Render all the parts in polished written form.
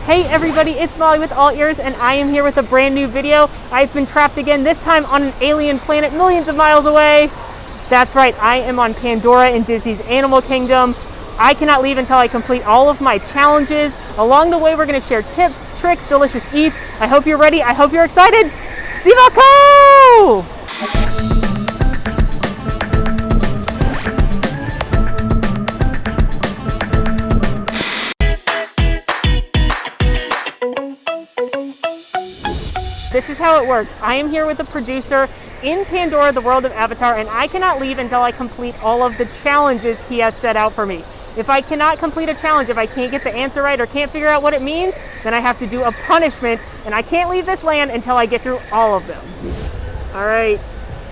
Hey everybody, it's Molly with AllEars, and I am here with a brand new video. I've been trapped again, this time on an alien planet millions of miles away. That's right, I am on Pandora in Disney's Animal Kingdom. I cannot leave until I complete all of my challenges. Along the way, we're gonna share tips, tricks, delicious eats. I hope you're ready, I hope you're excited. Sivako! This is how it works. I am here with the producer in Pandora, the world of Avatar, and I cannot leave until I complete all of the challenges he has set out for me. If I cannot complete a challenge, if I can't get the answer right or can't figure out what it means, then I have to do a punishment, and I can't leave this land until I get through all of them. All right,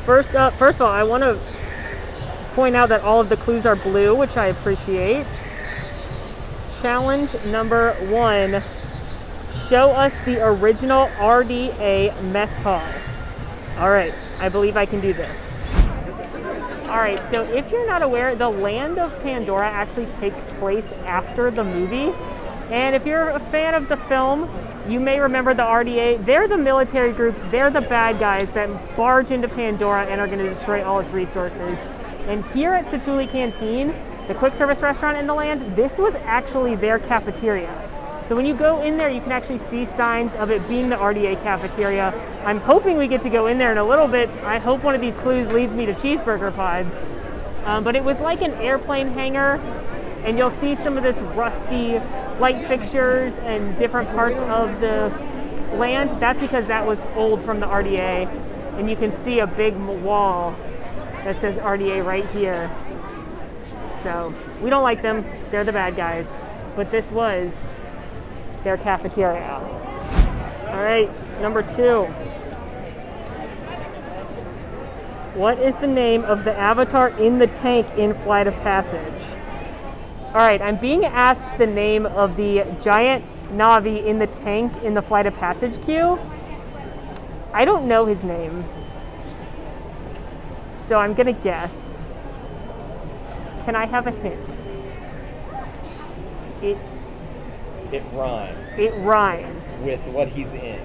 first of all, I want to point out that all of the clues are blue, which I appreciate. Challenge number 1. Show us the original RDA mess hall. All right, I believe I can do this. All right, so if you're not aware, the land of Pandora actually takes place after the movie. And if you're a fan of the film, you may remember the RDA. They're the military group. They're the bad guys that barge into Pandora and are going to destroy all its resources. And here at Satu'li Canteen, the quick service restaurant in the land, this was actually their cafeteria. So when you go in there, you can actually see signs of it being the RDA cafeteria. I'm hoping we get to go in there in a little bit. I hope one of these clues leads me to cheeseburger pods. But it was like an airplane hangar, and you'll see some of this rusty light fixtures and different parts of the land. That's because that was old from the RDA. And you can see a big wall that says RDA right here. So we don't like them. They're the bad guys. But this was their cafeteria. All right, number 2. What is the name of the avatar in the tank in Flight of Passage? All right, I'm being asked the name of the giant Navi in the tank in the Flight of Passage queue. I don't know his name, so I'm gonna guess. Can I have a hint? It rhymes. It rhymes. With what he's in.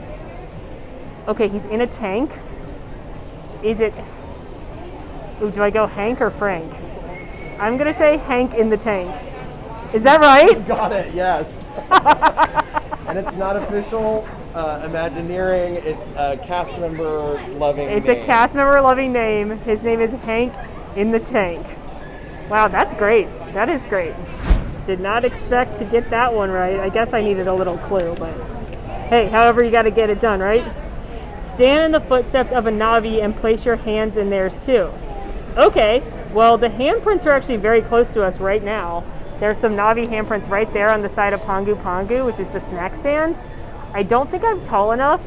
Okay, he's in a tank. Is it... Ooh, do I go Hank or Frank? I'm going to say Hank in the tank. Is that right? You got it, yes. And it's not official Imagineering. It's a cast member loving name. It's a cast member loving name. His name is Hank in the tank. Wow, that's great. That is great. Did not expect to get that one right. I guess I needed a little clue, but hey, however you got to get it done, right? Stand in the footsteps of a Navi and place your hands in theirs too. Okay, well the handprints are actually very close to us right now. There's some Navi handprints right there on the side of Pongu Pongu, which is the snack stand. I don't think I'm tall enough,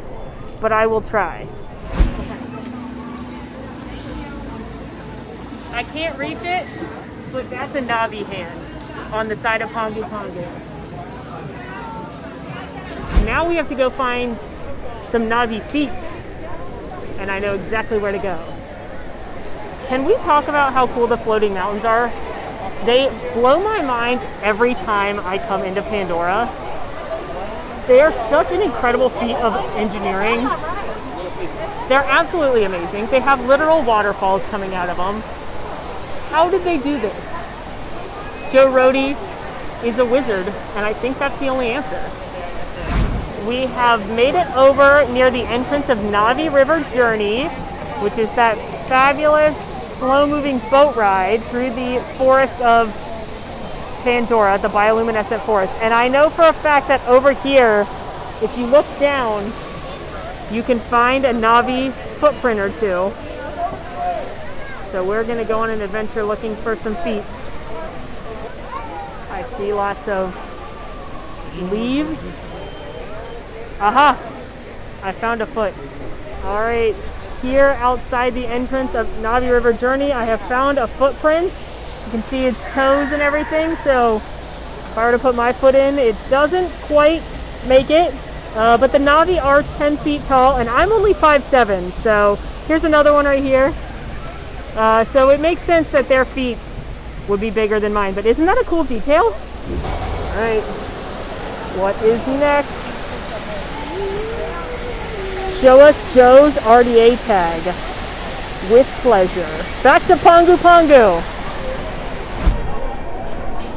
but I will try. I can't reach it, but that's a Navi hand on the side of Pongu Pongu. Now we have to go find some Navi feats, and I know exactly where to go. Can we talk about how cool the floating mountains are? They blow my mind every time I come into Pandora. They are such an incredible feat of engineering. They're absolutely amazing. They have literal waterfalls coming out of them. How did they do this? Joe Rohde is a wizard, and I think that's the only answer. We have made it over near the entrance of Navi River Journey, which is that fabulous, slow-moving boat ride through the forest of Pandora, the bioluminescent forest. And I know for a fact that over here, if you look down, you can find a Navi footprint or two. So we're going to go on an adventure looking for some feats. I see lots of leaves. Aha! I found a foot. All right, here outside the entrance of Navi River Journey, I have found a footprint. You can see its toes and everything, so if I were to put my foot in, it doesn't quite make it. But the Navi are 10 feet tall, and I'm only 5'7", so here's another one right here. So it makes sense that their feet would be bigger than mine, but isn't that a cool detail? All right, What is next? Show us Joe's RDA tag. With pleasure. Back to Pongu Pongu.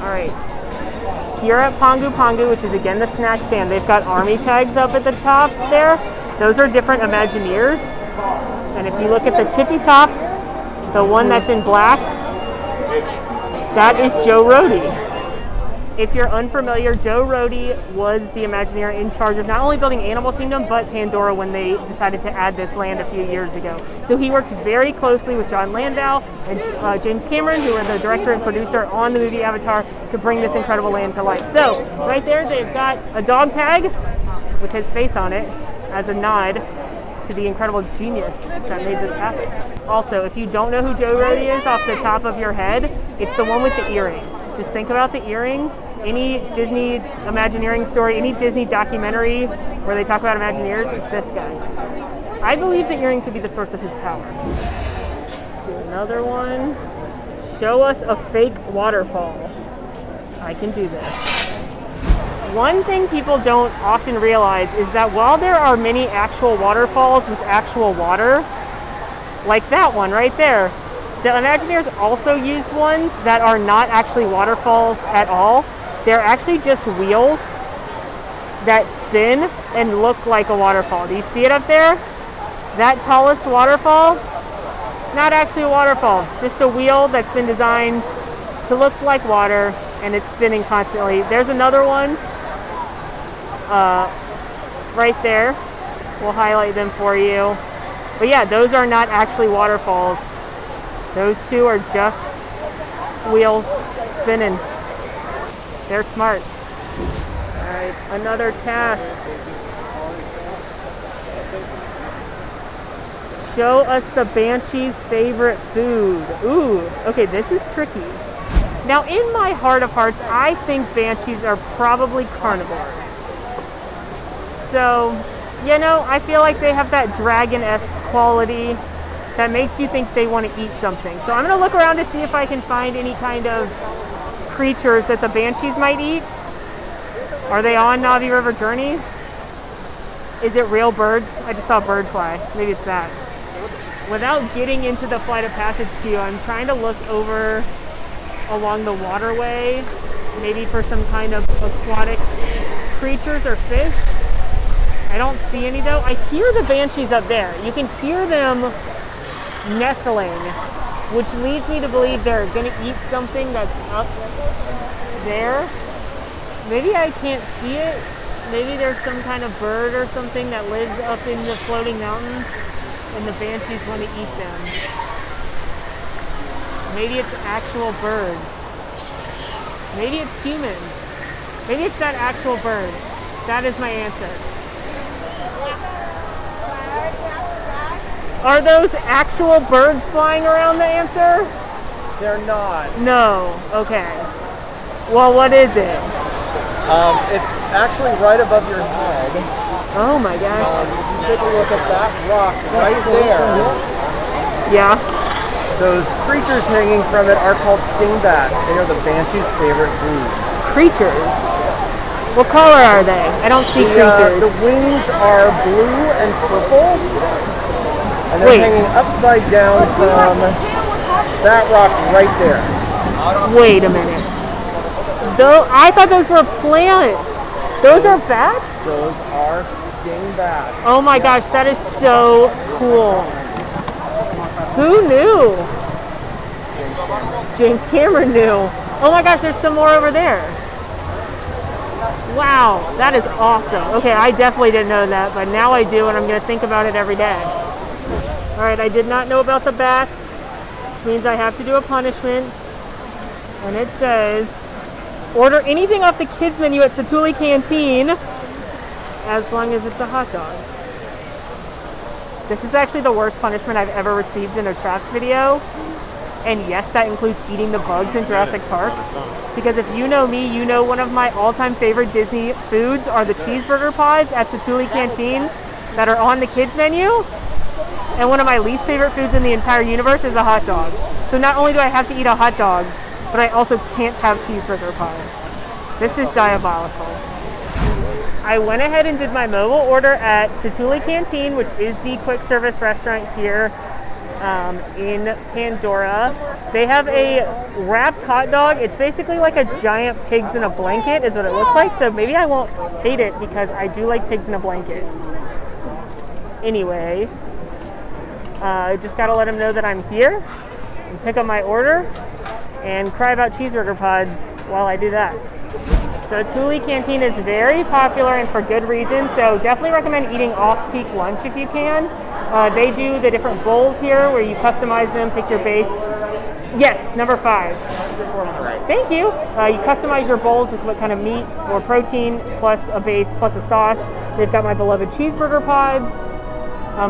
All right. Here at Pongu Pongu, which is again the snack stand, they've got army tags up at the top there. Those are different Imagineers. And if you look at the tippy top, the one that's in black, that is Joe Rohde. If you're unfamiliar, Joe Rohde was the Imagineer in charge of not only building Animal Kingdom, but Pandora when they decided to add this land a few years ago. So he worked very closely with John Landau and James Cameron, who are the director and producer on the movie Avatar, to bring this incredible land to life. So right there, they've got a dog tag with his face on it as a nod to the incredible genius that made this happen. Also, if you don't know who Joe Rohde is off the top of your head, it's the one with the earring. Just think about the earring. Any Disney Imagineering story, any Disney documentary where they talk about Imagineers, it's this guy. I believe the earring to be the source of his power. Let's do another one. Show us a fake waterfall. I can do this. One thing people don't often realize is that while there are many actual waterfalls with actual water, like that one right there, the Imagineers also used ones that are not actually waterfalls at all. They're actually just wheels that spin and look like a waterfall. Do you see it up there? That tallest waterfall? Not actually a waterfall, just a wheel that's been designed to look like water, and it's spinning constantly. There's another one right there. We'll highlight them for you. But yeah, those are not actually waterfalls. Those two are just wheels spinning. They're smart. All right, another task. Show us the Banshee's favorite food. Ooh, okay, this is tricky. Now, in my heart of hearts, I think Banshees are probably carnivores. So, you know, I feel like they have that dragon-esque quality that makes you think they want to eat something. So I'm going to look around to see if I can find any kind of creatures that the Banshees might eat. Are they on Navi River Journey? Is it real birds? I just saw a bird fly. Maybe it's that. Without getting into the Flight of Passage queue, I'm trying to look over along the waterway, maybe for some kind of aquatic creatures or fish. I don't see any though. I hear the Banshees up there. You can hear them nestling, which leads me to believe they're going to eat something that's up there. Maybe I can't see it. Maybe there's some kind of bird or something that lives up in the floating mountains and the Banshees want to eat them. Maybe it's actual birds. Maybe it's humans. Maybe it's that actual bird. That is my answer. Are those actual birds flying around the answer? They're not. No. Okay. Well, what is it? It's actually right above your head. Oh my gosh. Take a look at that rock right there. Yeah. Those creatures hanging from it are called stingbats. They are the Banshee's favorite food. Creatures? What color are they? I don't see creatures. The wings are blue and purple. And they're hanging upside down from that rock right there. Wait a minute. I thought those were plants. Those are bats? Those are stingbats. Oh my gosh, that is so cool. Who knew? James Cameron knew. Oh my gosh, there's some more over there. Wow, that is awesome. Okay, I definitely didn't know that, but now I do, and I'm going to think about it every day. All right, I did not know about the bats, which means I have to do a punishment. And it says, order anything off the kids menu at Satu'li Canteen, as long as it's a hot dog. This is actually the worst punishment I've ever received in a Traps video. And yes, that includes eating the bugs in Jurassic Park. Because if you know me, you know one of my all-time favorite Disney foods are the cheeseburger pods at Satu'li Canteen that are on the kids menu. And one of my least favorite foods in the entire universe is a hot dog. So not only do I have to eat a hot dog, but I also can't have cheeseburger pods. This is diabolical. I went ahead and did my mobile order at Satu'li Canteen, which is the quick service restaurant here in Pandora. They have a wrapped hot dog. It's basically like a giant pigs in a blanket is what it looks like. So maybe I won't hate it because I do like pigs in a blanket. Anyway, I just got to let them know that I'm here and pick up my order and cry about cheeseburger pods while I do that. So Satu'li Canteen is very popular and for good reason, so definitely recommend eating off-peak lunch if you can. They do the different bowls here where you customize them, pick your base. Yes, number 5. Thank you. You customize your bowls with what kind of meat or protein, plus a base, plus a sauce. They've got my beloved cheeseburger pods.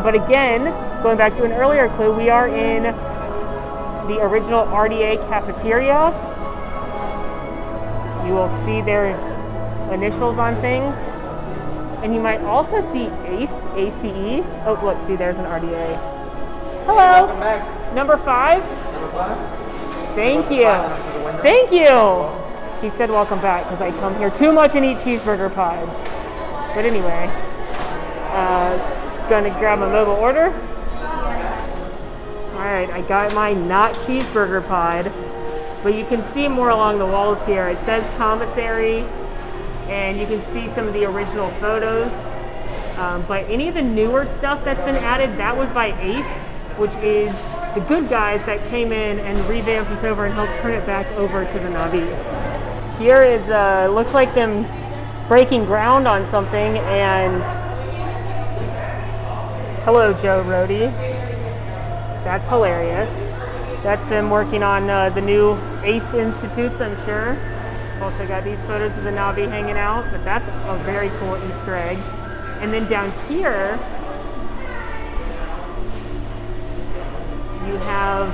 But again, going back to an earlier clue, we are in the original RDA cafeteria. You will see their initials on things. And you might also see ACE, ACE. Oh, look, see, there's an RDA. Hello. Welcome back. Number 5? Number 5? Thank you. Thank you. He said welcome back because I come here too much and eat cheeseburger pods. But anyway, gonna grab my mobile order. All right, I got my not cheeseburger pod. But you can see more along the walls here. It says commissary, and you can see some of the original photos. But any of the newer stuff that's been added, that was by ACE, which is the good guys that came in and revamped this over and helped turn it back over to the Navi. Here is, looks like them breaking ground on something, and hello, Joe Rohde. That's hilarious. That's them working on the new ACE Institutes, I'm sure. Also got these photos of the Navi hanging out, but that's a very cool Easter egg. And then down here, you have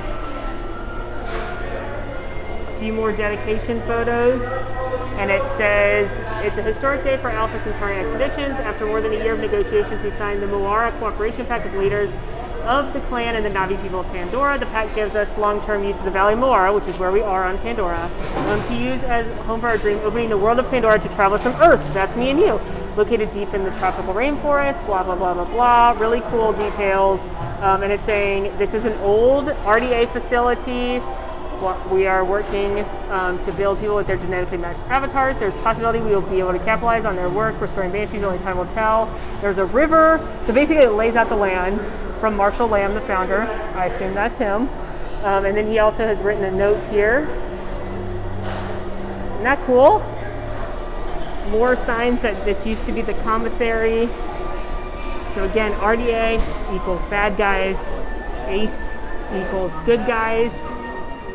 a few more dedication photos. And it says, it's a historic day for Alpha Centauri expeditions. After more than a year of negotiations, we signed the Moara Cooperation Pact with leaders of the clan and the Navi people of Pandora. The pact gives us long-term use of the Valley Moara, which is where we are on Pandora, to use as home for our dream, opening the world of Pandora to travelers from Earth. That's me and you. Located deep in the tropical rainforest, blah, blah, blah, blah, blah. Really cool details. And it's saying this is an old RDA facility. We are working to build people with their genetically matched avatars. There's a possibility we will be able to capitalize on their work, restoring Banshees, only time will tell. There's a river. So basically it lays out the land from Marshall Lamb, the founder. I assume that's him. And then he also has written a note here. Isn't that cool? More signs that this used to be the commissary. So again, RDA equals bad guys. ACE equals good guys.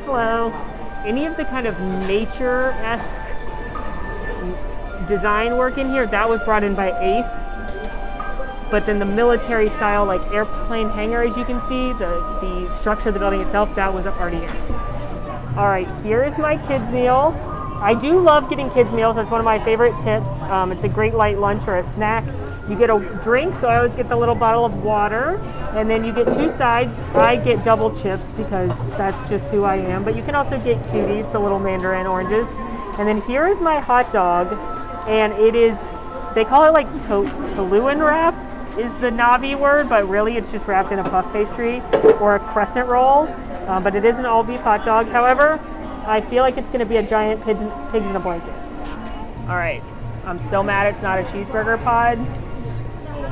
Hello. Any of the kind of nature-esque design work in here, that was brought in by ACE. But then the military style, like airplane hangar, as you can see, the structure of the building itself, that was an RDA. All right, here is my kids' meal. I do love getting kids' meals. That's one of my favorite tips. It's a great light lunch or a snack. You get a drink, so I always get the little bottle of water, and then you get 2 sides. I get double chips because that's just who I am, but you can also get cuties, the little mandarin oranges. And then here is my hot dog, and it is, they call it like toluene wrapped is the Navi word, but really it's just wrapped in a puff pastry or a crescent roll, but it is an all beef hot dog. However, I feel like it's gonna be a giant pigs in a blanket. All right, I'm still mad it's not a cheeseburger pod.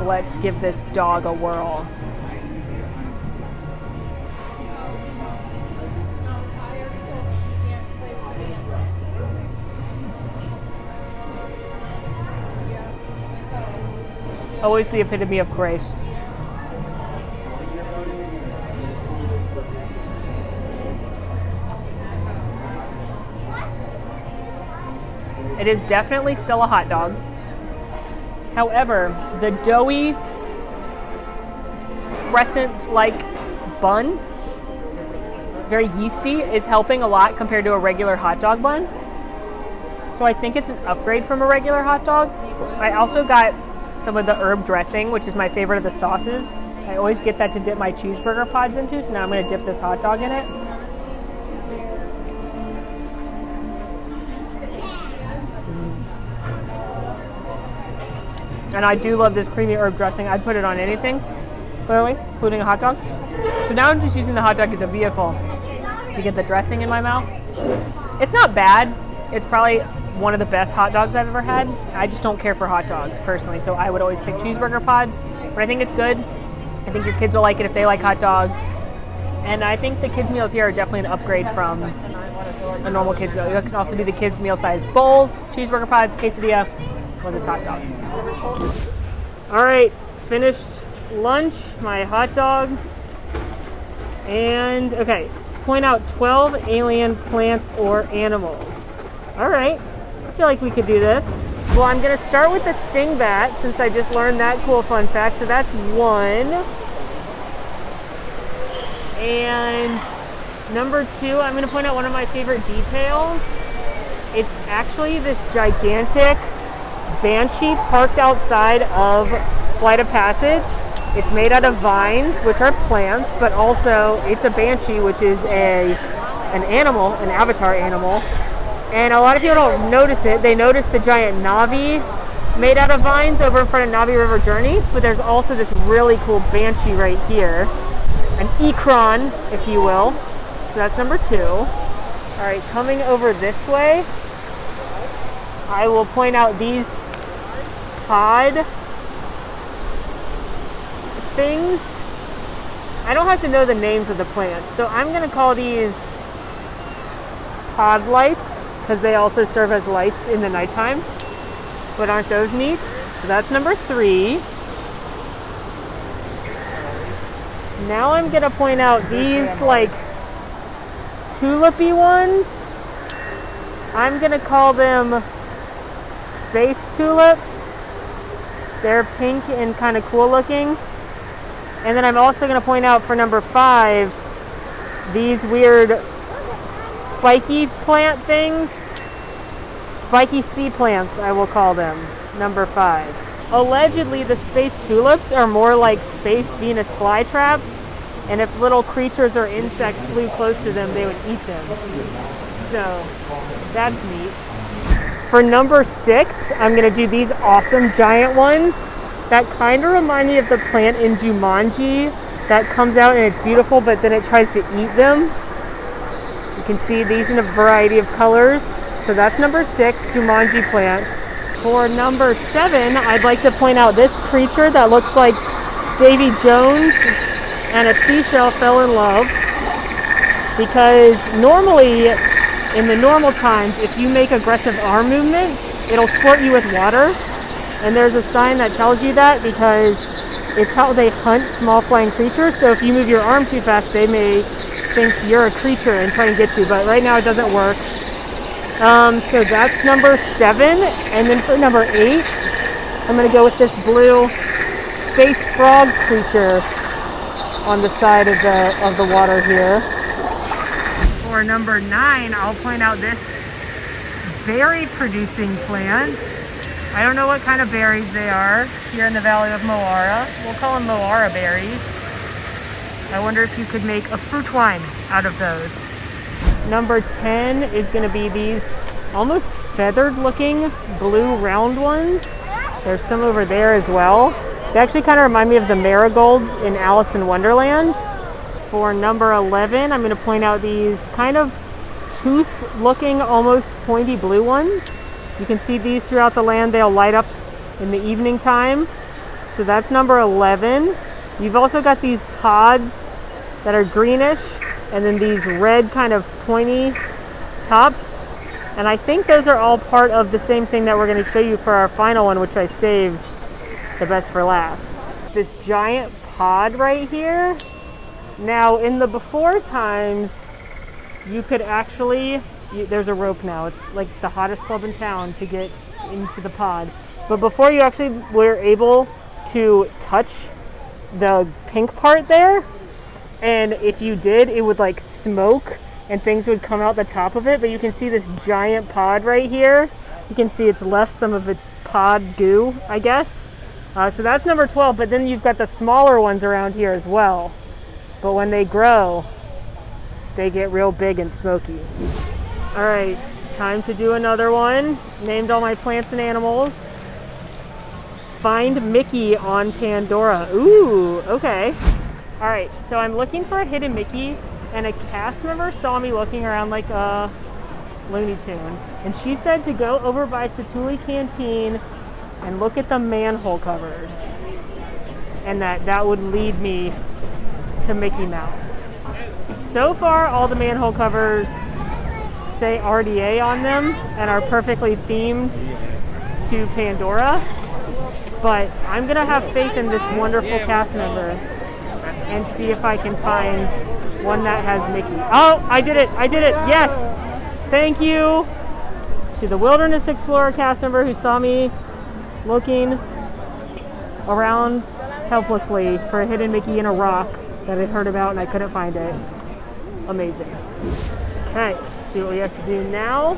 Let's give this dog a whirl. Always the epitome of grace. It is definitely still a hot dog. However, the doughy crescent-like bun, very yeasty, is helping a lot compared to a regular hot dog bun. So I think it's an upgrade from a regular hot dog. I also got some of the herb dressing, which is my favorite of the sauces. I always get that to dip my cheeseburger pods into, so now I'm gonna dip this hot dog in it. And I do love this creamy herb dressing. I'd put it on anything, clearly, including a hot dog. So now I'm just using the hot dog as a vehicle to get the dressing in my mouth. It's not bad. It's probably one of the best hot dogs I've ever had. I just don't care for hot dogs personally, so I would always pick cheeseburger pods, but I think it's good. I think your kids will like it if they like hot dogs. And I think the kids' meals here are definitely an upgrade from a normal kids' meal. You can also do the kids' meal size bowls, cheeseburger pods, quesadilla, or this hot dog. All right, finished lunch, my hot dog. And okay, point out 12 alien plants or animals. All right, I feel like we could do this. Well, I'm gonna start with the stingbat since I just learned that cool fun fact. So that's 1. And number 2, I'm gonna point out one of my favorite details. It's actually this gigantic Banshee parked outside of Flight of Passage. It's made out of vines, which are plants, but also it's a Banshee, which is an animal, an avatar animal. And a lot of people don't notice it. They notice the giant Navi made out of vines over in front of Navi River Journey, but there's also this really cool Banshee right here. An Ikron, if you will. So that's number 2. All right, coming over this way, I will point out these pod things. I don't have to know the names of the plants, so I'm going to call these pod lights because they also serve as lights in the nighttime. But aren't those neat? So that's number 3. Now I'm going to point out these like tulipy ones. I'm going to call them space tulips. They're pink and kind of cool looking. And then I'm also going to point out for number 5, these weird spiky plant things. Spiky sea plants, I will call them. Number 5. Allegedly, the space tulips are more like space Venus flytraps, and if little creatures or insects flew close to them, they would eat them. So, that's neat. For number 6, I'm going to do these awesome giant ones that kind of remind me of the plant in Jumanji that comes out and it's beautiful, but then it tries to eat them. You can see these in a variety of colors. So that's number 6, Jumanji plant. For number 7, I'd like to point out this creature that looks like Davy Jones and a seashell fell in love, because normally, in the normal times, if you make aggressive arm movements, it'll squirt you with water. And there's a sign that tells you that because it's how they hunt small flying creatures. So if you move your arm too fast, they may think you're a creature and try and get you. But right now it doesn't work. So that's number 7. And then for number 8, I'm going to go with this blue space frog creature on the side of the water here. For number 9, I'll point out this berry producing plant. I don't know what kind of berries they are here in the Valley of Moara. We'll call them Moara berries. I wonder if you could make a fruit wine out of those. Number 10 is going to be these almost feathered looking blue round ones. There's some over there as well. They actually kind of remind me of the marigolds in Alice in Wonderland. For number 11, I'm going to point out these kind of tooth looking, almost pointy blue ones. You can see these throughout the land. They'll light up in the evening time. So that's number 11. You've also got these pods that are greenish, and then these red kind of pointy tops. And I think those are all part of the same thing that we're going to show you for our final one, which I saved the best for last. This giant pod right here. Now, in the before times, you could actually, there's a rope now. It's like the hottest club in town to get into the pod. But before, you actually were able to touch the pink part there. And if you did, it would like smoke and things would come out the top of it. But you can see this giant pod right here. You can see it's left some of its pod goo, I guess. So that's number 12. But then you've got the smaller ones around here as well. But when they grow, they get real big and smoky. All right, time to do another one. Named all my plants and animals. Find Mickey on Pandora. Ooh, okay. All right, so I'm looking for a hidden Mickey, and a cast member saw me looking around like a Looney Tune, and she said to go over by Satu'li canteen and look at the manhole covers, and that would lead me to Mickey Mouse. So far, all the manhole covers say RDA on them and are perfectly themed to Pandora, but I'm gonna have faith in this wonderful cast member and see if I can find one that has Mickey. Oh, I did it, yes! Thank you to the Wilderness Explorer cast member who saw me looking around helplessly for a hidden Mickey in a rock that I'd heard about and I couldn't find it. Amazing. Okay, let's see what we have to do now.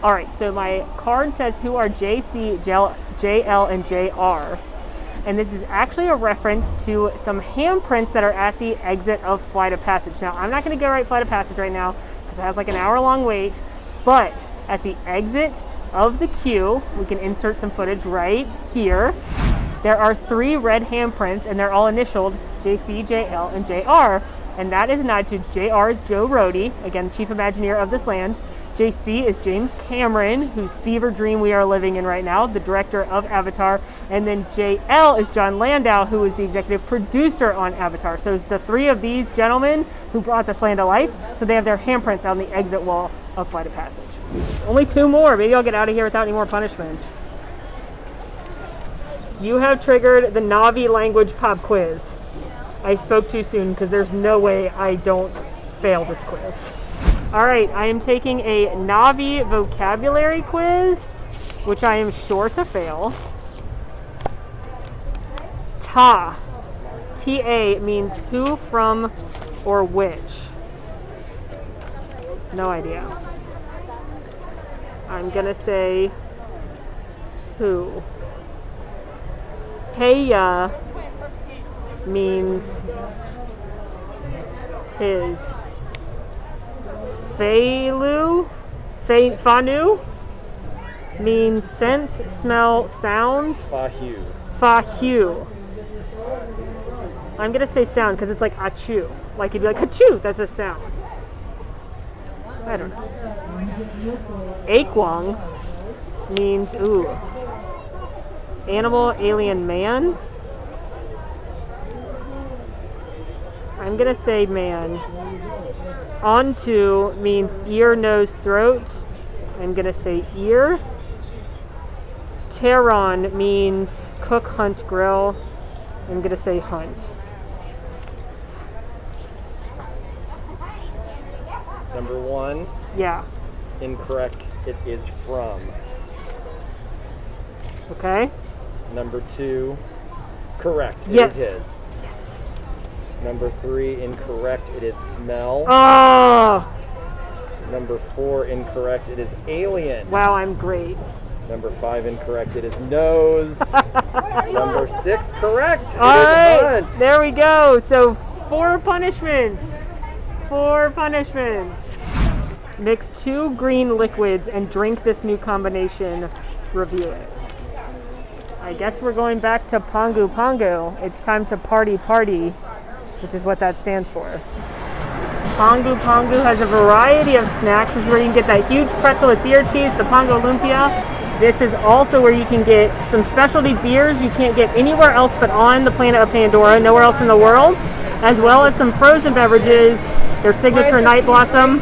All right, so my card says who are JC, JL, and JR. And this is actually a reference to some handprints that are at the exit of Flight of Passage. Now, I'm not gonna go right Flight of Passage right now because it has like an hour-long wait, but at the exit of the queue, we can insert some footage right here. There are 3 red handprints and they're all initialed JC, JL, and JR. And that is a nod to JR is Joe Rohde, again, Chief Imagineer of this land. JC is James Cameron, whose fever dream we are living in right now, the director of Avatar. And then JL is John Landau, who is the executive producer on Avatar. So it's the 3 of these gentlemen who brought this land to life. So they have their handprints on the exit wall of Flight of Passage. Only 2 more. Maybe I'll get out of here without any more punishments. You have triggered the Navi language pop quiz. I spoke too soon because there's no way I don't fail this quiz. All right, I am taking a Navi vocabulary quiz, which I am sure to fail. Ta, T-A means who, from, or which. No idea. I'm gonna say who. Heya means his. Fanu means scent, smell, sound. Fahu. I'm gonna say sound because it's like achoo. Like it'd be like achoo, that's a sound. I don't know. Akwang means ooh. Animal, alien, man. I'm gonna say man. Onto means ear, nose, throat. I'm gonna say ear. Terron means cook, hunt, grill. I'm gonna say hunt. Number 1. Yeah. Incorrect. It is from. Okay. Number 2. Correct. It Yes. is his. Yes. Number 3. Incorrect. It is smell. Oh! Number 4. Incorrect. It is alien. Wow, I'm great. Number 5. Incorrect. It is nose. Number 6. Correct. All right. Hunt. There we go. So 4 punishments. 4 punishments. Mix 2 green liquids and drink this new combination. Review it. I guess we're going back to Pongu Pongu. It's time to party, which is what that stands for. Pongu Pongu has a variety of snacks. This is where you can get that huge pretzel with beer cheese, the Pongo Lumpia. This is also where you can get some specialty beers you can't get anywhere else but on the planet of Pandora, nowhere else in the world, as well as some frozen beverages, their signature Night Blossom.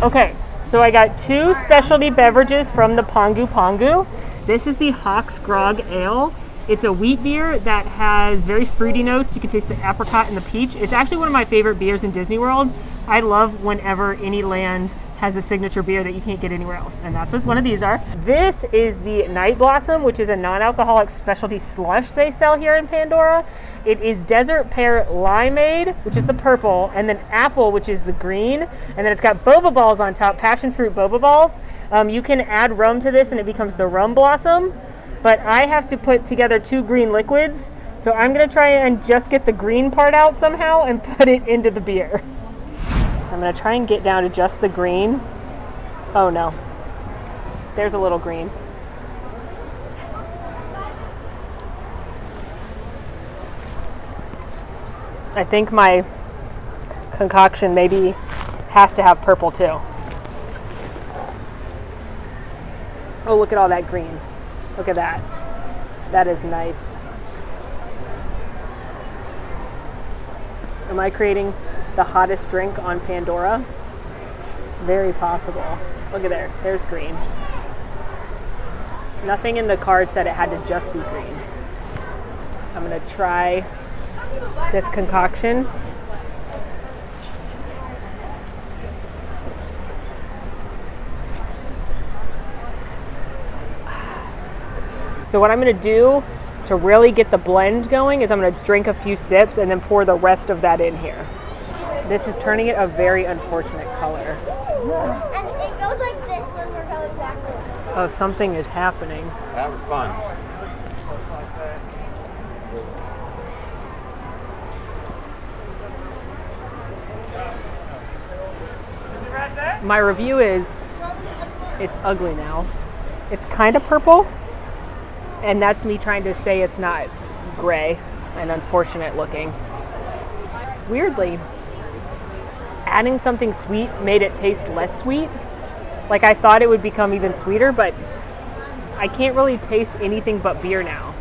Okay, so I got 2 specialty beverages from the Pongu Pongu. This is the Hawk's Grog Ale. It's a wheat beer that has very fruity notes. You can taste the apricot and the peach. It's actually one of my favorite beers in Disney World. I love whenever any land has a signature beer that you can't get anywhere else, and that's what one of these are. This is the Night Blossom, which is a non-alcoholic specialty slush they sell here in Pandora. It is desert pear limeade, which is the purple, and then apple, which is the green, and then it's got boba balls on top, passion fruit boba balls. You can add rum to this and it becomes the rum blossom, but I have to put together 2 green liquids, so I'm gonna try and just get the green part out somehow and put it into the beer. I'm gonna try and get down to just the green. Oh no, there's a little green. I think my concoction maybe has to have purple too. Oh, look at all that green. Look at that. That is nice. Am I creating the hottest drink on Pandora? It's very possible. Look at there. There's green. Nothing in the card said it had to just be green. I'm going to try this concoction. So what I'm going to do to really get the blend going is I'm going to drink a few sips and then pour the rest of that in here. This is turning it a very unfortunate color. And it goes like this when we're going backwards. Oh, something is happening. That was fun. My review is, it's ugly now. It's kind of purple, and that's me trying to say it's not gray and unfortunate looking. Weirdly, adding something sweet made it taste less sweet. Like I thought it would become even sweeter, but I can't really taste anything but beer now.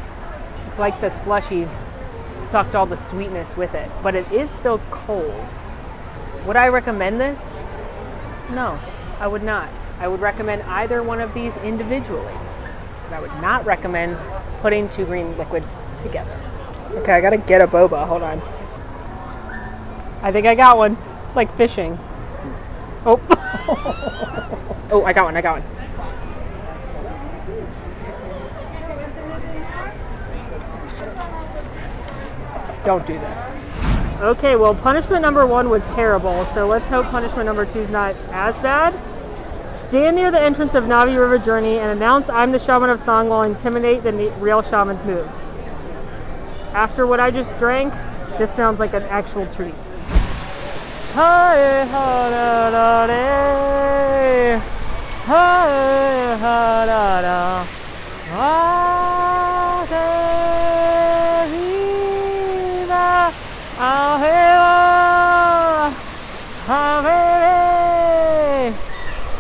It's like the slushy sucked all the sweetness with it, but it is still cold. Would I recommend this? No, I would not. I would recommend either one of these individually, but I would not recommend putting two green liquids together. Okay, I gotta get a boba, hold on. I think I got one. It's like fishing. Oh. Oh, I got one. Don't do this. Okay, well, punishment number 1 was terrible, so let's hope punishment number 2 is not as bad. Stand near the entrance of Navi River Journey and announce I'm the Shaman of Song while intimidate the real shaman's moves. After what I just drank, this sounds like an actual treat.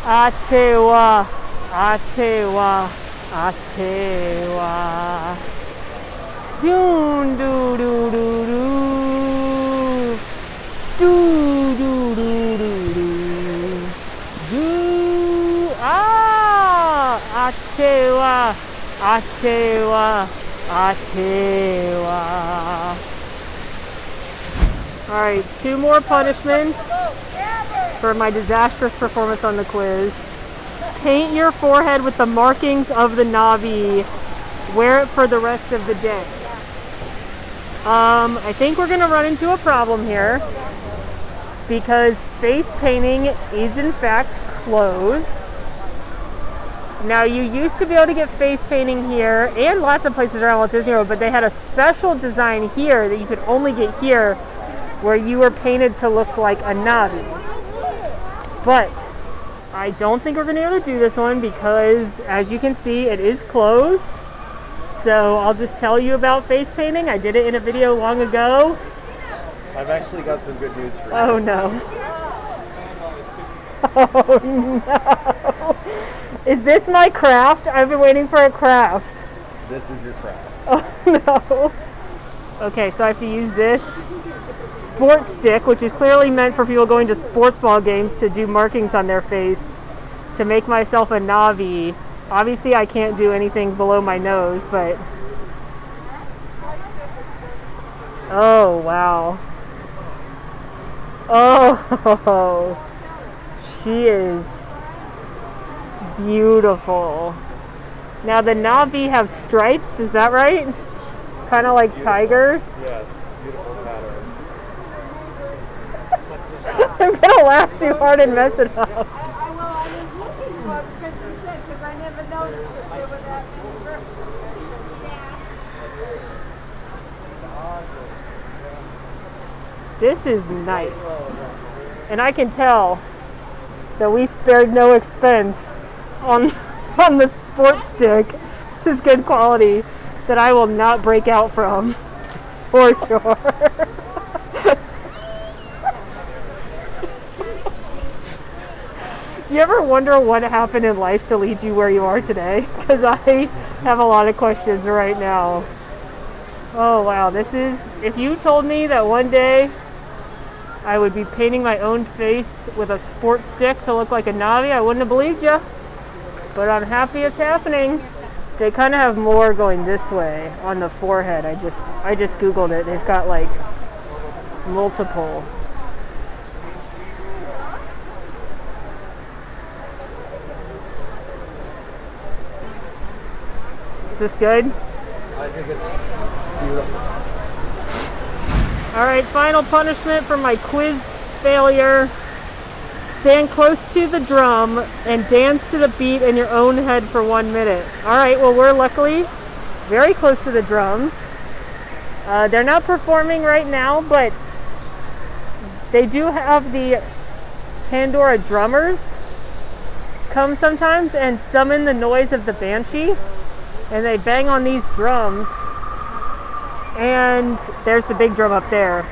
Atewa, Atewa, Atewa. Soon do do do do. Do do do do do. Do Atewa, Atewa, Atewa. All right, 2 more punishments for my disastrous performance on the quiz. Paint your forehead with the markings of the Navi. Wear it for the rest of the day. I think we're gonna run into a problem here because face painting is in fact closed. Now you used to be able to get face painting here and lots of places around Walt Disney World, but they had a special design here that you could only get here where you were painted to look like a Navi. But I don't think we're going to be able to do this one because, as you can see, it is closed. So I'll just tell you about face painting. I did it in a video long ago. I've actually got some good news for you. Oh no. Oh no. Is this my craft? I've been waiting for a craft. This is your craft. Oh no. Okay, so I have to use this sports stick, which is clearly meant for people going to sports ball games to do markings on their face, to make myself a Navi. Obviously I can't do anything below my nose, but oh wow. Oh, she is beautiful. Now the Navi have stripes, is that right? Kind of like tigers. Yes, beautiful patterns. I'm gonna laugh too hard and mess it up. This is nice. And I can tell that we spared no expense on the sports stick. This is good quality that I will not break out from, for sure. Do you ever wonder what happened in life to lead you where you are today? Because I have a lot of questions right now. Oh wow, this is, if you told me that one day I would be painting my own face with a sports stick to look like a Navi, I wouldn't have believed you. But I'm happy it's happening. They kind of have more going this way on the forehead. I just Googled it. They've got like multiple. Is this good? I think it's beautiful. All right, final punishment for my quiz failure. Stand close to the drum and dance to the beat in your own head for 1 minute. All right, well, we're luckily very close to the drums. They're not performing right now, but they do have the Pandora drummers come sometimes and summon the noise of the Banshee, and they bang on these drums, and there's the big drum up there.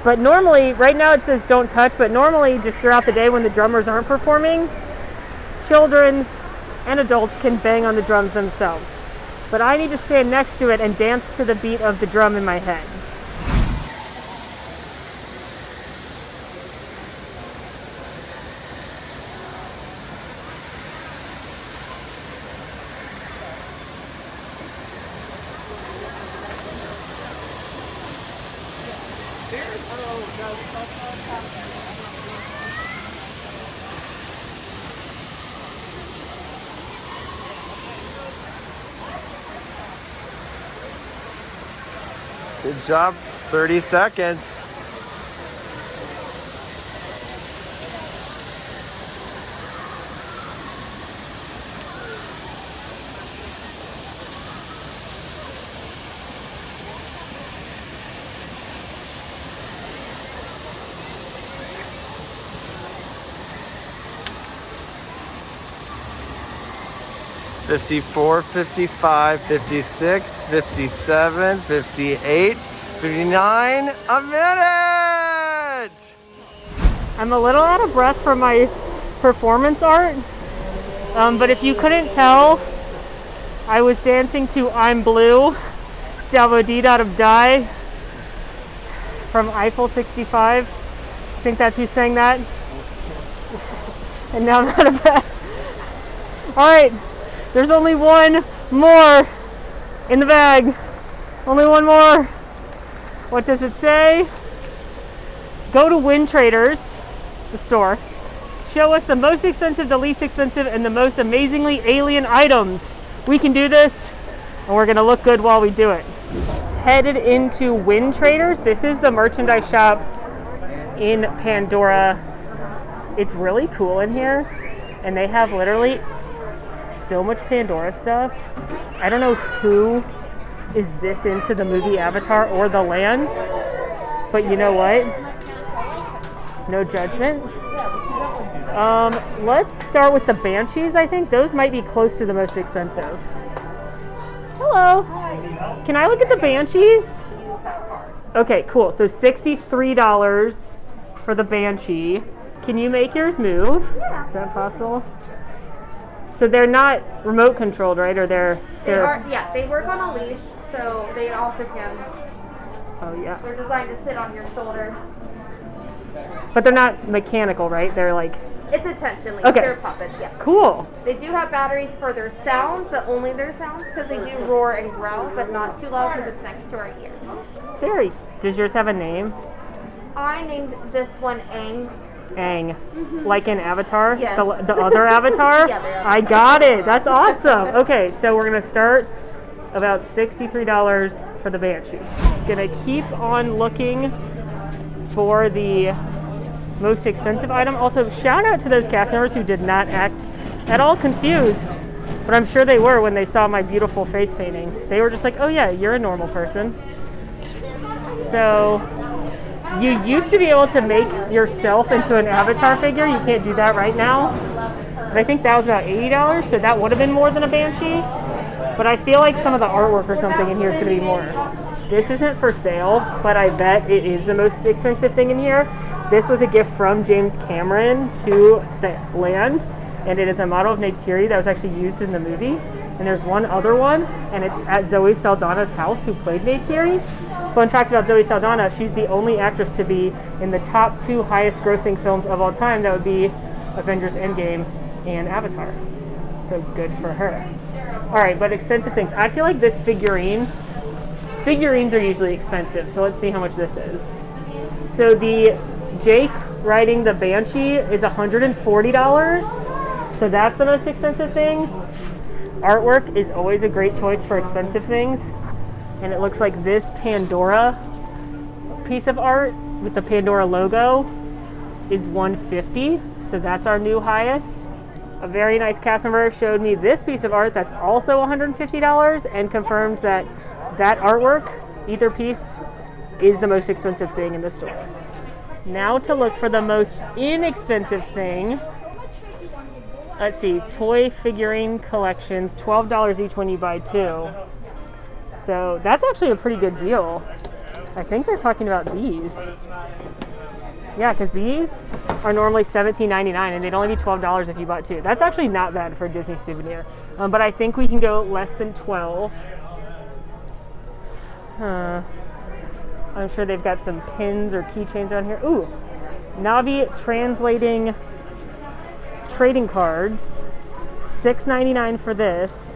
But normally, right now it says don't touch, but normally just throughout the day when the drummers aren't performing, children and adults can bang on the drums themselves. But I need to stand next to it and dance to the beat of the drum in my head. Good job. 30 seconds. $54, $55, $56, $57, $58, $59, a minute! I'm a little out of breath from my performance art, but if you couldn't tell, I was dancing to I'm Blue, Javo D Dot of Die from Eiffel 65. I think that's who sang that. And now I'm out of breath. All right. There's only one more in the bag. Only one more. What does it say? Go to Win Traders, the store. Show us the most expensive, the least expensive, and the most amazingly alien items. We can do this, and we're gonna look good while we do it. Headed into Win Traders. This is the merchandise shop in Pandora. It's really cool in here, and they have literally so much Pandora stuff. I don't know who is this into the movie Avatar or the land, but you know what? No judgment. Let's start with the Banshees. I think those might be close to the most expensive. Hello. Can I look at the Banshees? Okay, cool. So $63 for the Banshee. Can you make yours move? Yeah. Is that possible? So they're not remote controlled, right? Or they're yeah, they work on a leash, so they also can. Oh yeah. They're designed to sit on your shoulder. But they're not mechanical, right? They're like. It's a tension leash. Okay. They're puppets, yeah. Cool. They do have batteries for their sounds, but only their sounds, because they do roar and growl, but not too loud because it's next to our ears. Very. Does yours have a name? I named this one Aang. Aang. Like in Avatar? Yes. The other Avatar? Yeah, the other I got it. That's awesome. Okay, so we're going to start about $63 for the Banshee. Going to keep on looking for the most expensive item. Also, shout out to those cast members who did not act at all confused, but I'm sure they were when they saw my beautiful face painting. They were just like, oh yeah, you're a normal person. So you used to be able to make yourself into an avatar figure. You can't do that right now. But I think that was about $80, so that would have been more than a Banshee. But I feel like some of the artwork or something in here is going to be more. This isn't for sale, but I bet it is the most expensive thing in here. This was a gift from James Cameron to the land, and it is a model of Neytiri that was actually used in the movie. And there's one other one, and it's at Zoe Saldana's house, who played Neytiri. Fun fact about Zoe Saldana, she's the only actress to be in the top 2 highest grossing films of all time. That would be Avengers Endgame and Avatar. So good for her. All right, but expensive things. I feel like this figurines are usually expensive, so let's see how much this is. So the Jake riding the Banshee is $140. So that's the most expensive thing. Artwork is always a great choice for expensive things. And it looks like this Pandora piece of art with the Pandora logo is $150. So that's our new highest. A very nice cast member showed me this piece of art that's also $150 and confirmed that that artwork, either piece, is the most expensive thing in the store. Now to look for the most inexpensive thing. Let's see, toy figurine collections, $12 each when you buy 2. So that's actually a pretty good deal. I think they're talking about these. Yeah, because these are normally $17.99 and they'd only be $12 if you bought 2. That's actually not bad for a Disney souvenir. But I think we can go less than 12. I'm sure they've got some pins or keychains on here. Ooh, Navi translating trading cards, $6.99 for this.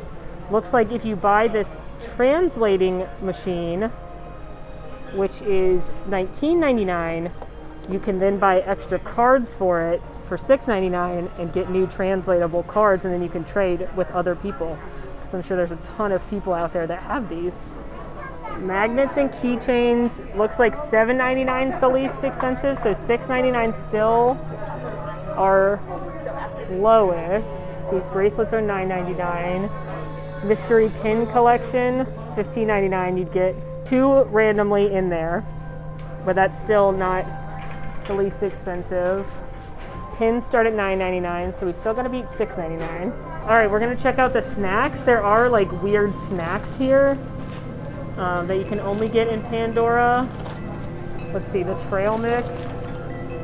Looks like if you buy this translating machine, which is $19.99, you can then buy extra cards for it for $6.99 and get new translatable cards, and then you can trade with other people. Because I'm sure there's a ton of people out there that have these. Magnets and keychains, looks like $7.99 is the least expensive, so $6.99 still our lowest. These bracelets are $9.99. Mystery pin collection, $15.99. You'd get 2 randomly in there, but that's still not the least expensive. Pins start at $9.99, so we still gotta beat $6.99. All right, we're gonna check out the snacks. There are like weird snacks here that you can only get in Pandora. Let's see, the trail mix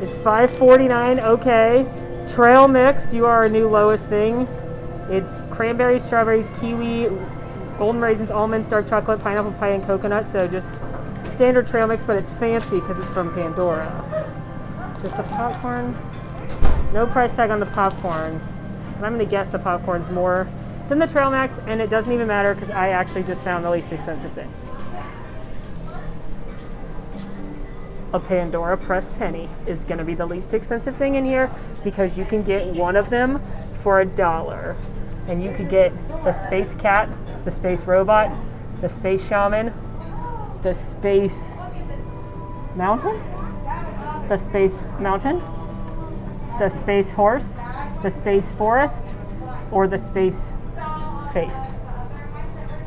is $5.49. Okay, trail mix, you are our new lowest thing. It's cranberries, strawberries, kiwi, golden raisins, almonds, dark chocolate, pineapple pie, and coconut. So just standard trail mix, but it's fancy because it's from Pandora. Just the popcorn. No price tag on the popcorn. And I'm going to guess the popcorn's more than the trail mix, and it doesn't even matter because I actually just found the least expensive thing. A Pandora pressed penny is going to be the least expensive thing in here because you can get one of them for $1. And you could get the space cat, the space robot, the space shaman, the space mountain, the space mountain, the space horse, the space forest, or the space face.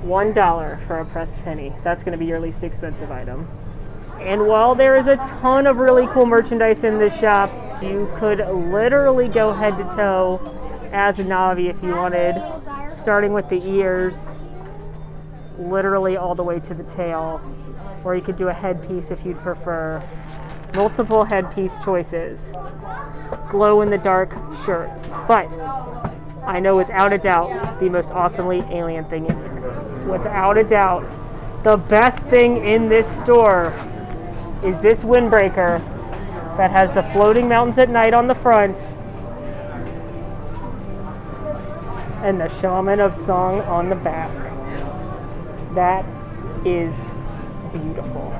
$1 for a pressed penny. That's going to be your least expensive item. And while there is a ton of really cool merchandise in this shop, you could literally go head to toe as a Navi if you wanted, starting with the ears, literally all the way to the tail, or you could do a headpiece if you'd prefer. Multiple headpiece choices. Glow-in-the-dark shirts. But I know without a doubt the most awesomely alien thing in here. Without a doubt, the best thing in this store is this windbreaker that has the floating mountains at night on the front and the Shaman of Song on the back. That is beautiful.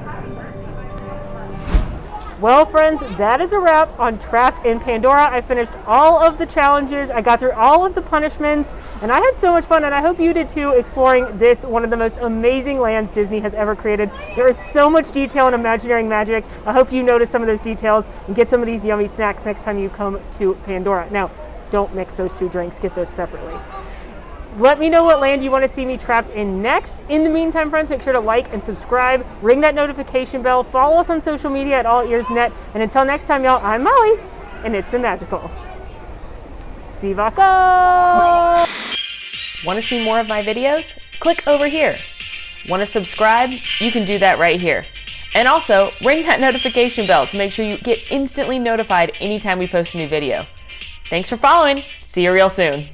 Well, friends, that is a wrap on Trapped in Pandora. I finished all of the challenges. I got through all of the punishments, and I had so much fun, and I hope you did too, exploring this, one of the most amazing lands Disney has ever created. There is so much detail and imaginary magic. I hope you notice some of those details and get some of these yummy snacks next time you come to Pandora. Now, don't mix those 2 drinks. Get those separately. Let me know what land you want to see me trapped in next. In the meantime, friends, make sure to like and subscribe, ring that notification bell, follow us on social media at AllEars.net, and until next time, y'all, I'm Molly, and it's been magical. Sivako! Want to see more of my videos? Click over here. Want to subscribe? You can do that right here. And also, ring that notification bell to make sure you get instantly notified anytime we post a new video. Thanks for following. See you real soon.